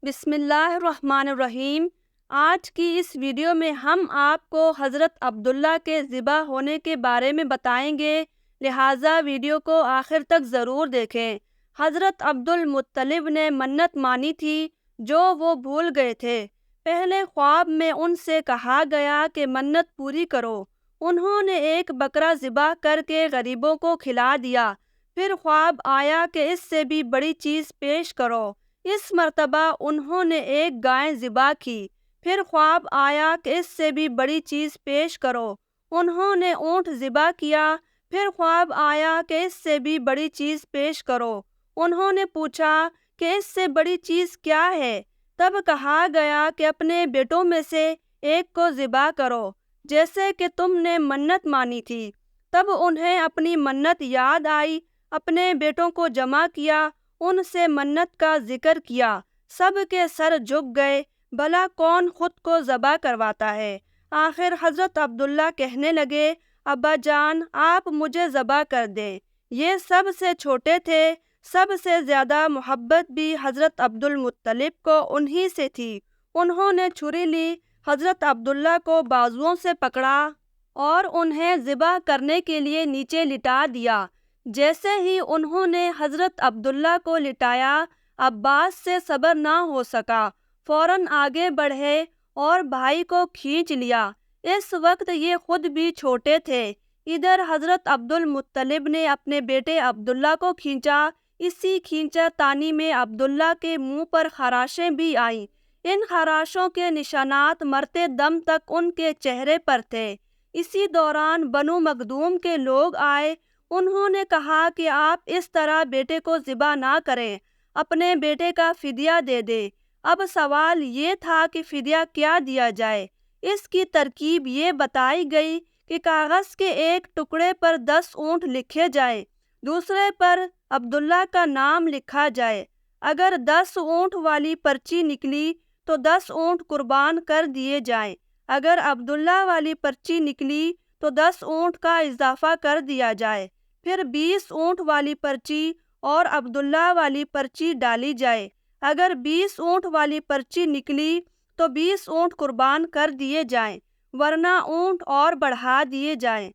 بسم اللہ الرحمن الرحیم۔ آج کی اس ویڈیو میں ہم آپ کو حضرت عبداللہ کے ذبح ہونے کے بارے میں بتائیں گے، لہٰذا ویڈیو کو آخر تک ضرور دیکھیں۔ حضرت عبدالمطلب نے منت مانی تھی جو وہ بھول گئے تھے۔ پہلے خواب میں ان سے کہا گیا کہ منت پوری کرو۔ انہوں نے ایک بکرا ذبح کر کے غریبوں کو کھلا دیا۔ پھر خواب آیا کہ اس سے بھی بڑی چیز پیش کرو۔ اس مرتبہ انہوں نے ایک گائے ذبح کی۔ پھر خواب آیا کہ اس سے بھی بڑی چیز پیش کرو۔ انہوں نے اونٹ ذبح کیا۔ پھر خواب آیا کہ اس سے بھی بڑی چیز پیش کرو۔ انہوں نے پوچھا کہ اس سے بڑی چیز کیا ہے؟ تب کہا گیا کہ اپنے بیٹوں میں سے ایک کو ذبح کرو، جیسے کہ تم نے منت مانی تھی۔ تب انہیں اپنی منت یاد آئی، اپنے بیٹوں کو جمع کیا، ان سے منت کا ذکر کیا۔ سب کے سر جھک گئے، بھلا کون خود کو ذبح کرواتا ہے؟ آخر حضرت عبداللہ کہنے لگے، ابا جان آپ مجھے ذبح کر دیں۔ یہ سب سے چھوٹے تھے، سب سے زیادہ محبت بھی حضرت عبدالمطلب کو انہی سے تھی۔ انہوں نے چھری لی، حضرت عبداللہ کو بازوؤں سے پکڑا اور انہیں ذبح کرنے کے لیے نیچے لٹا دیا۔ جیسے ہی انہوں نے حضرت عبداللہ کو لٹایا، عباس سے صبر نہ ہو سکا، فوراً آگے بڑھے اور بھائی کو کھینچ لیا۔ اس وقت یہ خود بھی چھوٹے تھے۔ ادھر حضرت عبدالمطلب نے اپنے بیٹے عبداللہ کو کھینچا۔ اسی کھینچا تانی میں عبداللہ کے منہ پر خراشیں بھی آئیں۔ ان خراشوں کے نشانات مرتے دم تک ان کے چہرے پر تھے۔ اسی دوران بنو مخدوم کے لوگ آئے۔ انہوں نے کہا کہ آپ اس طرح بیٹے کو ذبح نہ کریں، اپنے بیٹے کا فدیہ دے دیں۔ اب سوال یہ تھا کہ فدیہ کیا دیا جائے؟ اس کی ترکیب یہ بتائی گئی کہ کاغذ کے ایک ٹکڑے پر 10 اونٹ لکھے جائیں، دوسرے پر عبداللہ کا نام لکھا جائے۔ اگر 10 اونٹ والی پرچی نکلی تو 10 اونٹ قربان کر دیے جائیں۔ اگر عبداللہ والی پرچی نکلی تو 10 اونٹ کا اضافہ کر دیا جائے۔ پھر 20 اونٹ والی پرچی اور عبداللہ والی پرچی ڈالی جائے۔ اگر 20 اونٹ والی پرچی نکلی تو 20 اونٹ قربان کر دیے جائیں، ورنہ اونٹ اور بڑھا دیے جائیں۔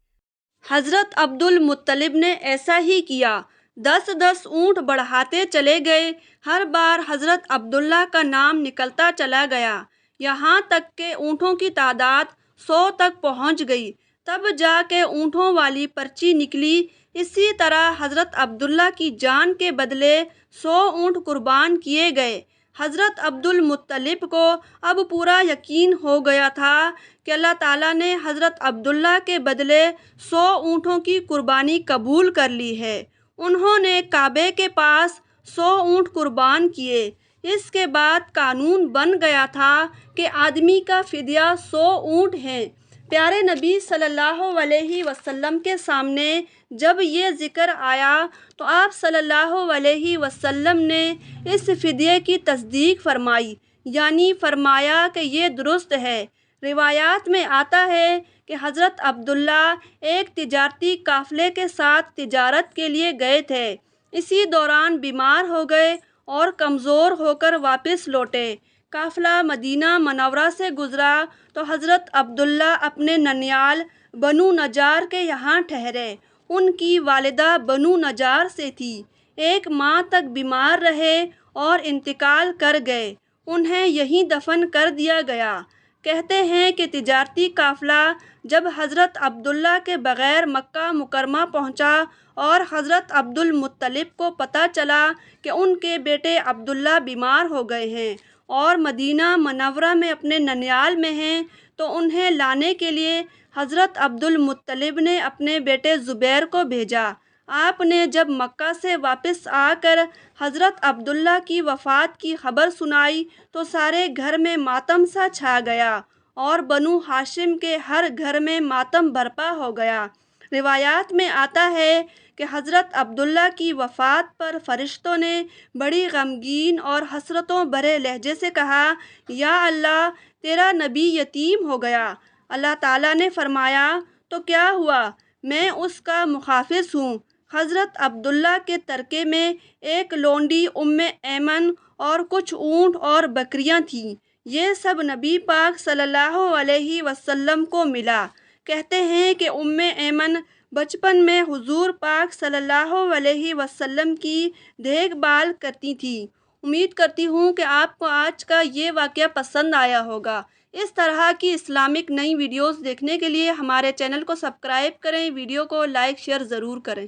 حضرت عبدالمطلب نے ایسا ہی کیا، 10 اونٹ بڑھاتے چلے گئے۔ ہر بار حضرت عبداللہ کا نام نکلتا چلا گیا، یہاں تک کہ اونٹوں کی تعداد 100 تک پہنچ گئی۔ تب جا کے اونٹوں والی پرچی نکلی۔ اسی طرح حضرت عبداللہ کی جان کے بدلے 100 اونٹ قربان کیے گئے۔ حضرت عبدالمطلب کو اب پورا یقین ہو گیا تھا کہ اللہ تعالیٰ نے حضرت عبداللہ کے بدلے 100 اونٹوں کی قربانی قبول کر لی ہے۔ انہوں نے کعبے کے پاس 100 اونٹ قربان کیے۔ اس کے بعد قانون بن گیا تھا کہ آدمی کا فدیہ 100 اونٹ ہے۔ پیارے نبی صلی اللہ علیہ وسلم کے سامنے جب یہ ذکر آیا تو آپ صلی اللہ علیہ وسلم نے اس فدیے کی تصدیق فرمائی، یعنی فرمایا کہ یہ درست ہے۔ روایات میں آتا ہے کہ حضرت عبداللہ ایک تجارتی قافلے کے ساتھ تجارت کے لیے گئے تھے۔ اسی دوران بیمار ہو گئے اور کمزور ہو کر واپس لوٹے۔ قافلہ مدینہ منورہ سے گزرا تو حضرت عبداللہ اپنے ننیال بنو نجار کے یہاں ٹھہرے۔ ان کی والدہ بنو نجار سے تھی۔ 1 ماہ تک بیمار رہے اور انتقال کر گئے۔ انہیں یہیں دفن کر دیا گیا۔ کہتے ہیں کہ تجارتی قافلہ جب حضرت عبداللہ کے بغیر مکہ مکرمہ پہنچا اور حضرت عبدالمطلب کو پتہ چلا کہ ان کے بیٹے عبداللہ بیمار ہو گئے ہیں اور مدینہ منورہ میں اپنے ننیال میں ہیں، تو انہیں لانے کے لیے حضرت عبدالمطلب نے اپنے بیٹے زبیر کو بھیجا۔ آپ نے جب مکہ سے واپس آ کر حضرت عبداللہ کی وفات کی خبر سنائی تو سارے گھر میں ماتم سا چھا گیا اور بنو ہاشم کے ہر گھر میں ماتم برپا ہو گیا۔ روایات میں آتا ہے کہ حضرت عبداللہ کی وفات پر فرشتوں نے بڑی غمگین اور حسرتوں بھرے لہجے سے کہا، یا اللہ تیرا نبی یتیم ہو گیا۔ اللہ تعالیٰ نے فرمایا، تو کیا ہوا، میں اس کا محافظ ہوں، حضرت عبداللہ کے ترکے میں ایک لونڈی ایمن اور کچھ اونٹ اور بکریاں تھیں۔ یہ سب نبی پاک صلی اللہ علیہ وسلم کو ملا۔ کہتے ہیں کہ ایمن بچپن میں حضور پاک صلی اللہ علیہ وسلم کی دیکھ بھال کرتی تھی۔ امید کرتی ہوں کہ آپ کو آج کا یہ واقعہ پسند آیا ہوگا۔ اس طرح کی اسلامک نئی ویڈیوز دیکھنے کے لیے ہمارے چینل کو سبسکرائب کریں، ویڈیو کو لائک شیئر ضرور کریں۔